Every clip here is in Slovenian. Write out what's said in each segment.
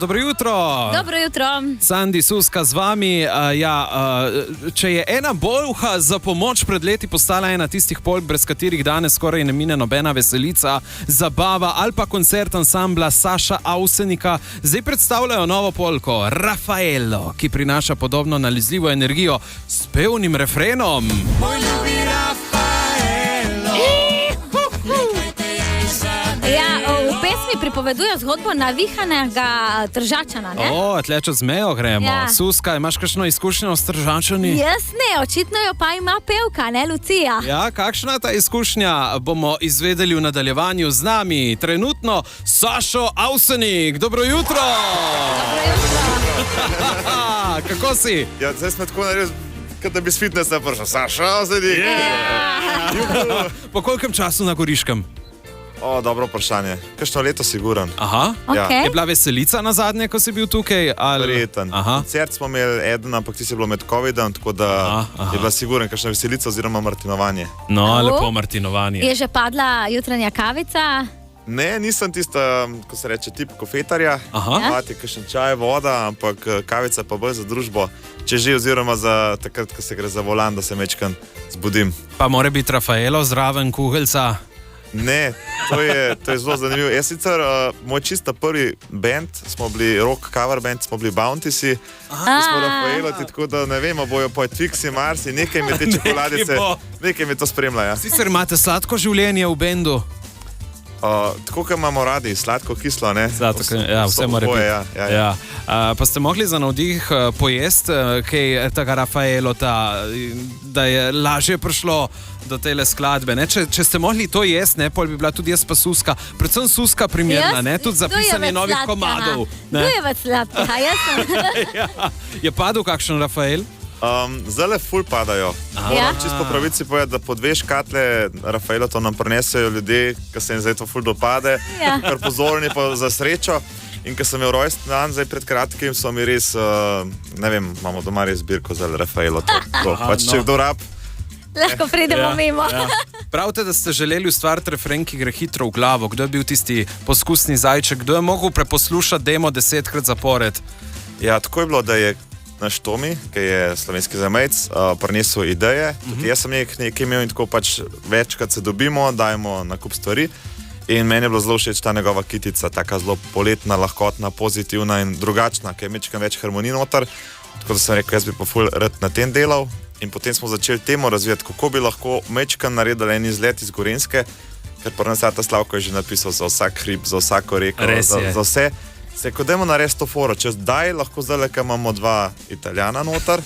Dobro jutro. Dobro jutro. Sandi Suska z vami. Če je ena bolha za pomoč pred leti postala ena tistih polk, brez katerih danes skoraj ne mine nobena veselica, zabava ali pa koncert ansambla Saša Avsenika, zdaj predstavljajo novo polko Rafaelo, ki prinaša podobno nalezljivo energijo s pevnim refrenom. Moj ljubi Rafaelo. V pesmi pripovedujo zgodbo navihanega Tržačana, ne? Tle čez mejo gremo. Ja. Suska, imaš kakšno izkušnjo s Tržačani? Jaz ne, očitno jo pa ima pevka, ne Lucija? Ja, kakšna ta izkušnja bomo izvedeli v nadaljevanju z nami. Trenutno Sašo Avsenik. Dobro jutro! Dobro jutro. Kako si? Ja, zdaj smo tako naredili, kot da bi s fitnesa prišel. Sašo Avsenik. Po kolikem času na Goriškem? Dobro vprašanje. Kakšno leto siguran? Aha. Okay. Je bila veselica na zadnje, ko si bil tukaj? Verjeten. Koncert smo imeli eden, ampak ti si bilo med COVID-om, tako da je bila siguran kakšna veselica oziroma martinovanje. No, lepo martinovanje. Je že padla jutranja kavica? Ne, nisem tista, ko se reče, tip kofetarja. Imate kakšen čaj, voda, ampak kavica pa bolj za družbo. Če že, oziroma za takrat, ko se gre za volan, da se mečkam zbudim. Pa mora biti Rafaelo zraven kugelca? Ne, to je zelo zanimivo. Jaz sicer, moj čisto prvi band, smo bili rock cover band, smo bili Bountisi, smo Rafaeloti, tako da ne vemo, bojo Poet Fixi, Marsi, nekaj mi te čokoladice, nekaj mi to spremlja. Ja. Sicer imate sladko življenje v bendu? Tako, kot imamo radi, sladko, kislo, ne? Sladko, ja, vse mora biti. Ja. Pa ste mogli za navdih pojesti kaj tega Rafaelota, da je lažje prišlo do tele skladbe, ne? Če ste mogli to jesti, ne, pol bi bila tudi jaz pa Suska, predvsem Suska primerna, ne, tudi za pisanje novih komadov. Kdo je več sladka, jaz sem. Je padel kakšen Rafael? Zdaj ful padajo. Moram čisto po pravici povedati, da po 2 škatle Rafaelota nam prinesejo ljudje, ki se jim zdaj to ful dopade, kar pozorni pa za srečo. In ko sem imel rojstni dan, zdaj pred kratkim, so mi res, ne vem, imamo doma res zbirko za Rafaelota. Pač če kdo rab, lahko pridemo mimo. Pravite, da ste želeli ustvariti refren, ki gre hitro v glavo. Kdo je bil tisti poskusni zajček? Kdo je mogel preposlušati demo 10-krat zapored? Ja, tako je bilo, da je naš Tomi, ki je slovenski zamejc, prinesel ideje. Jaz sem nekaj imel in tako pač večkrat se dobimo, dajemo na kup stvari. In meni je bilo zelo všeč ta njegova kitica, taka zelo poletna, lahkotna, pozitivna in drugačna, ki je mečkam več harmonij noter. Tako da sem rekel, jaz bi pa ful rad na tem delal. In potem smo začeli temo razvijati, kako bi lahko mečkam naredili en izlet iz Gorenjske, ker pa nas ta Slavko je že napisal za vsak hrib, za vsako reko, za vse. Se ko dajmo narediti to foro, čez daj lahko zdaj, ker imamo 2 Italijana noter,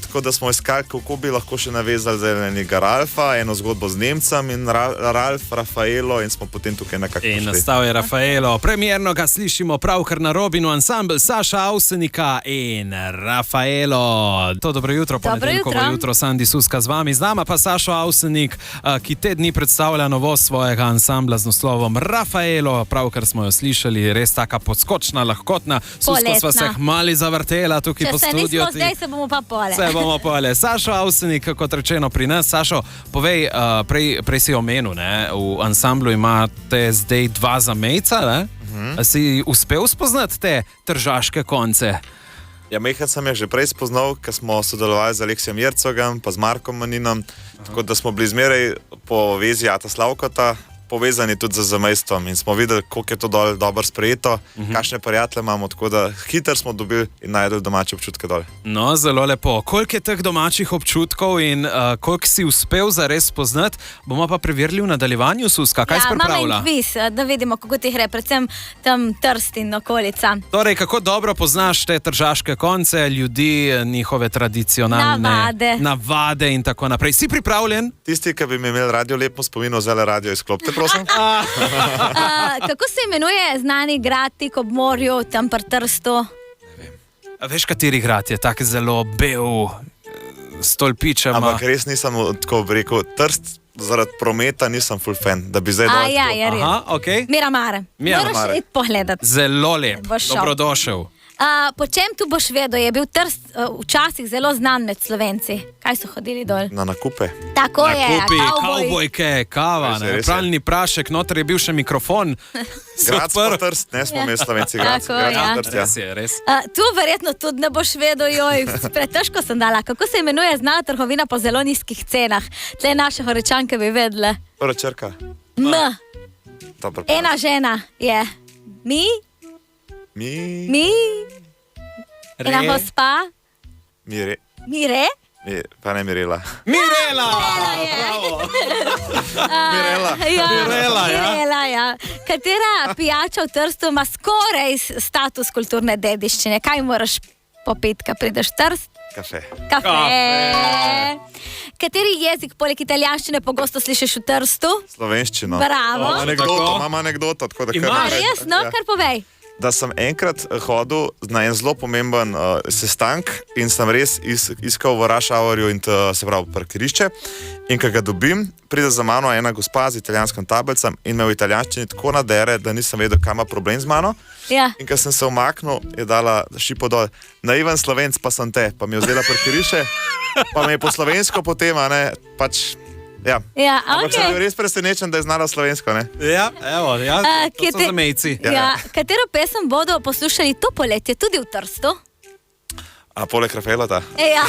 tako da smo iskali, kako bi lahko še navezali za enega Ralfa, eno zgodbo z Nemcem in Ralf, Rafaelo in smo potem tukaj nekako prišli. In nastal je Rafaelo. Premierno ga slišimo pravkar na Robinu, ansambl Saša Avsenika in Rafaelo. To dobro jutro, ponedeljkovo jutro, Sandi Suska z vami. Z nama pa Sašo Avsenik, ki te dni predstavlja novost svojega ansambla z naslovom Rafaelo. Pravkar smo jo slišali, res taka podskočna, lahkotna. Susko sva se mali zavrtela tukaj po studiu. Če se nismo zdaj, se bomo pa pole. Se bomo pole. Sašo Avsenik, kot rečeno pri nas. Sašo, povej, prej si omenil, ne? V ansamblu imate zdaj 2 zamejca, ne? Si uspel spoznati te tržaške konce? Ja, mehad sem jih že prej spoznal, ker smo sodelovali z Aleksijem Jercogom pa z Markom Maninom, tako da smo bili zmeraj po vezi Ata Slavkota povezani tudi z zamejstvom in smo videli, koliko je to dobro sprejeto, kakšne prijatelje imamo, tako da hitro smo dobili in najdeli domače občutke dol. No, zelo lepo. Koliko je teh domačih občutkov in koliko si uspel zares spoznati, bomo pa preverili v nadaljevanju, Suska. Kaj si pripravila? Imamo in kviz, da vidimo, kako ti gre, predvsem tam Trst in okolica. Torej, kako dobro poznaš te tržaške konce, ljudi, njihove tradicionalne navade in tako naprej. Si pripravljen? Tisti, ki bi mi imeli radio lepo spomino, zelo radio izklopite, prosim. Kako se imenuje znani grad tik ob morju, tam pri Trstu? Veš, kateri grad je tak zelo bel, stolpičem? Ampak res nisem tako rekel, Trst zaradi prometa nisem full fan, da bi zdaj dal. Ja, je res. Aha, okej. Miramare. Moraš iti pogledati. Zelo lep, dobrodošel. Po čem tu boš vedel? Je bil Trst včasih zelo znan med Slovenci. Kaj so hodili dol? Na nakupe. Tako je, Kupi, kavboj. kavbojke, kava, Res je, ne, res je. pralni prašek, noter je bil še mikrofon. Grad Super. pa Trst, ne smo imeli Slovenci, grad Tako, ja. Trst, ja. Res je, res. Tu verjetno tudi ne boš vedel, joj, pretežko sem dala. Kako se imenuje znana trgovina po zelo nizkih cenah? Tle naše Horečanke bi vedle. Prva črka. M. Dobro, Ena žena je. Mi? Ena gospa? Mire? Pa ne Mirela. Mirela! Mirela. Mirela, ja. Katera pijača v Trstu ima skoraj status kulturne dediščine? Kaj moraš popiti, ko prideš v Trst? Kafe. Kafe. Kateri jezik poleg italijanščine pogosto slišiš v Trstu? Slovenščino. Bravo. Imam anekdoto, tako da Imaš? kar naprej. Res, no, kar povej. Da sem enkrat hodil na en zelo pomemben sestank in sem res iskal v rush hourju in se pravi parkirišče. In ko ga dobim, pride za mano ena gospa z italijanskim tablicam in me v italijanščini tako nadere, da nisem vedel, kam ima problem z mano. Ja. In ko sem se umaknil, je dala šipo dol. Naiven Slovenc pa sem te, pa mi je vzela parkirišče, pa me je po slovensko potem, a ne, pač, ja. Ja, Ampak sem bil ok. res presenečen, da je znala slovensko, ne. Ja, evo, ja, to so zamejci. Ja, katero pesem bodo poslušali to poletje tudi v Trstu? A poleg Rafaela. Ja.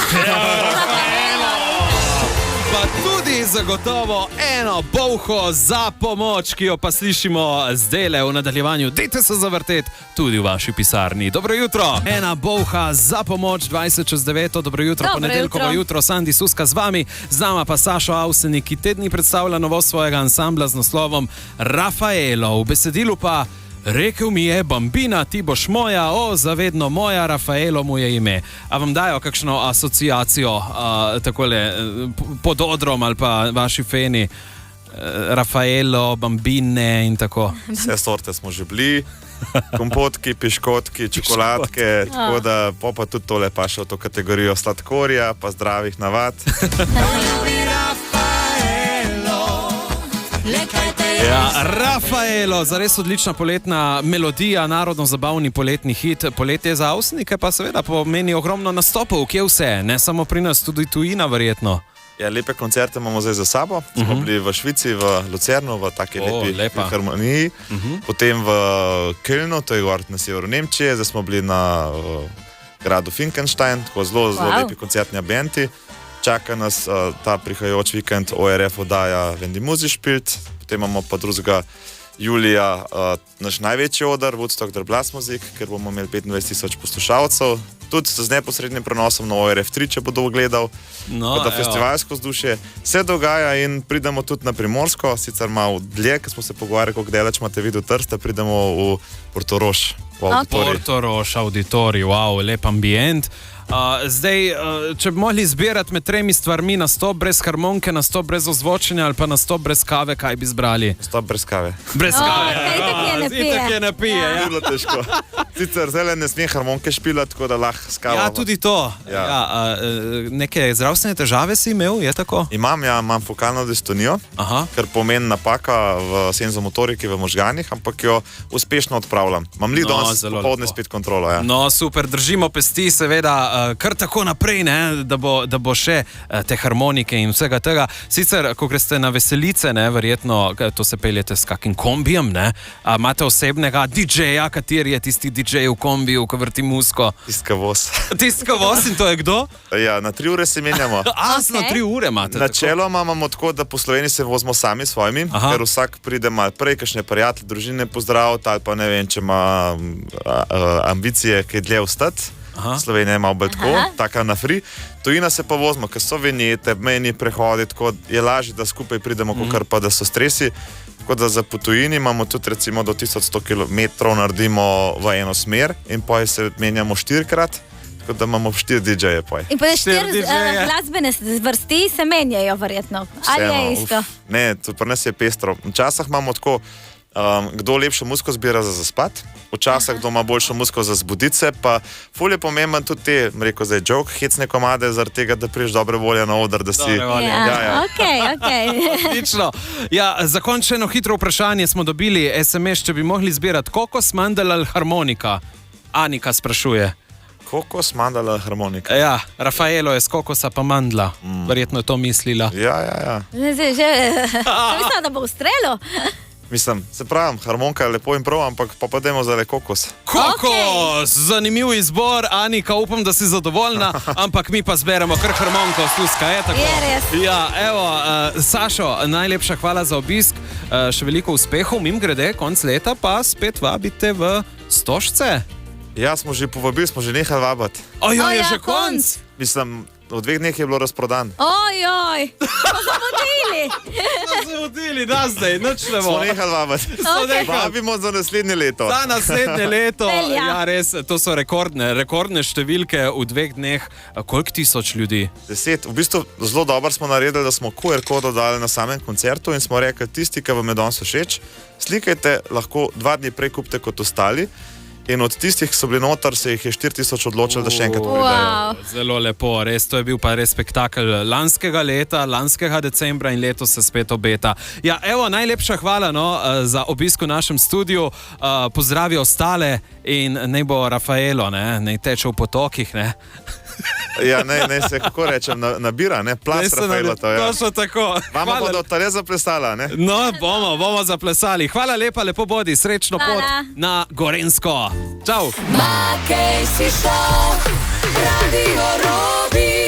Pa tudi zagotovo eno bolho za pomoč, ki jo pa slišimo zdajle v nadaljevanju. Dajte se zavrteti tudi v vaši pisarni. Dobro jutro. Ena bolha za pomoč, 20:09. Dobro jutro, Dobro ponedeljkovo jutro. jutro. Sandi Suska z vami, z nama pa Sašo Avsenik, ki te dni predstavlja novost svojega ansambla z naslovom Rafaelo. V besedilu pa rekel mi je, Bambina, ti boš moja, o, zavedno moja, Rafaelo mu je ime. A vam dajo kakšno asociacijo takole pod odrom ali pa vaši feni? Rafaelo, Bambine in tako. Vse sorte smo že bili, kompotki, piškotki, čokoladke, tako da pa tudi tole paše v to kategorijo sladkorja, pa zdravih navad. Ja, Rafaelo, zares odlična poletna melodija, narodno-zabavni poletni hit. Poletje za Avsenike pa seveda pomeni ogromno nastopov, kje vse, ne samo pri nas, tudi tujina verjetno. Ja, lepe koncerte imamo zdaj za sabo. Smo bili v Švici, v Lucernu, v taki lepi harmoniji, potem v Kölnu, to je gor na severu Nemčije, zdaj smo bili na gradu Finkenstein, tako zelo lepi koncertni ambienti. Čaka nas ta prihajajoč vikend ORF oddaja Wenn die Musik spielt, potem imamo pa 2. julija naš največji oder, Woodstock der Blasmusik, ker bomo imeli 25,000 poslušalcev, tudi z neposrednim prenosom na ORF 3, če bo kdo gledal, No, da festivalsko vzdušje se dogaja in pridemo tudi na Primorsko, sicer malo dlje, ker smo se pogovarjali, koliko daleč imate vid v Trste, pridemo v Portorož, v auditorij. Portorož, auditorij, wow, lep ambient. Zdaj, če bi mogli izbirati med 3 stvarmi, nastop brez harmonike, nastop brez ozvočenja ali pa nastop brez kave, kaj bi izbrali? Stop brez kave. Brez kave. itak je ne pije. Ja. Bilo težko. Sicer zdaj ne sme harmonike špilati, tako da lahko s kavo. Ja, tudi to. Ja. Ja, neke zdravstvene težave si imel, je tako? Imam fokalno distonijo, kar pomeni napaka v senzomotoriki v možganih, ampak jo uspešno odpravljam. Imam danes popoldne spet kontrolo. Ja. No, super, držimo pesti, seveda, kar tako naprej, ne, da bo še te harmonike in vsega tega. Sicer, ko greste na veselice, ne, verjetno to se peljete s kakim kombijem, ne, imate osebnega DJ-ja, kateri je tisti DJ v kombiju, ko vrti musko. Tistka voz. Tistka voz in to je kdo? Ja, na 3 ure se menjamo. Na 3 ure imate. Načeloma imamo tako, da po Sloveniji se vozimo sami s svojimi, ker vsak pride malo prej, kakšne prijatelje, družine pozdraviti ali pa ne vem, če ima ambicije, kaj dlje ostati. Slovenija je malo bolj taka na free. Tujina se pa vozimo, ker so vinjete, mejni prehodi, tako je lažje, da skupaj pridemo, kakor pa da so stresi. Tako da za po tujini imamo tudi recimo do 1100 km naredimo v eno smer in pa se menjamo 4-krat, tako da imamo 4 DJ-je. In pa 4 glasbene vrsti se menjajo verjetno. Ali je isto? Ne, to pri nas je pestro. Včasih imamo tako, kdo lepšo muziko zbira za zaspat, včasih kdo ima boljšo muziko za zbuditi se, pa ful je pomemben tudi te, rekel zdaj, joke, hecne komade, zaradi tega, da priješ dobre volje na oder, da si... Ja. Ok. Odlično. Ja, za končeno hitro vprašanje smo dobili SMS, če bi mogli zbirati kokos, mandel ali harmonika. Anika sprašuje. Kokos, mandala, harmonika. Ja, Rafaelo je z kokosa pa mandla. Verjetno je to mislila. Ja. Mislim, da bo ustrelil. Mislim, se pravim, harmonika je lepo in prav, ampak pa dajmo zdaj kokos. Kokos! Zanimiv izbor, Anika, upam, da si zadovoljna, ampak mi pa zberemo kar harmoniko, sluska, je tako? Je res. Ja, evo, Sašo, najlepša hvala za obisk, še veliko uspehov, mimogrede, konc leta pa spet vabite v Stožce. Ja, smo že povabili, smo že nehali vabiti. Ojoj, je že konc! Mislim, v 2 dneh je bilo razprodan. Ojoj, smo zamudili. Zamudili, da zdaj, nič ne bo. Smo nehali vabiti. Okay. Vabimo za naslednje leto. Za naslednje leto, Velja. ja res, to so rekordne številke v 2 dneh. Koliko tisoč ljudi? 10. V bistvu zelo dobro smo naredili, da smo QR kodo dali na samem koncertu in smo rekli, tisti, ki vam je danes všeč, slikajte, lahko 2 dni prej kupite kot ostali. In od tistih, ki so bili noter, se jih je 4000 odločili, da še enkrat pridejo. Wow. Zelo lepo, res, to je bil pa res spektakel lanskega leta, lanskega decembra in letos se spet obeta. Ja, evo, najlepša hvala za obisk v našem studiu, pozdravi ostale in naj bo Rafaelo, naj teče v potokih, ne? Ja, ne se, kako rečem, nabira, ne, plas Rafaela to, ja. Točno tako. Mama bodo tale zaplesala, ne? No, bomo zaplesali. Hvala lepa, lepo bodi, srečno pot Hvala. na Gorenjsko. Čau. Makej si šel, Radio Robi.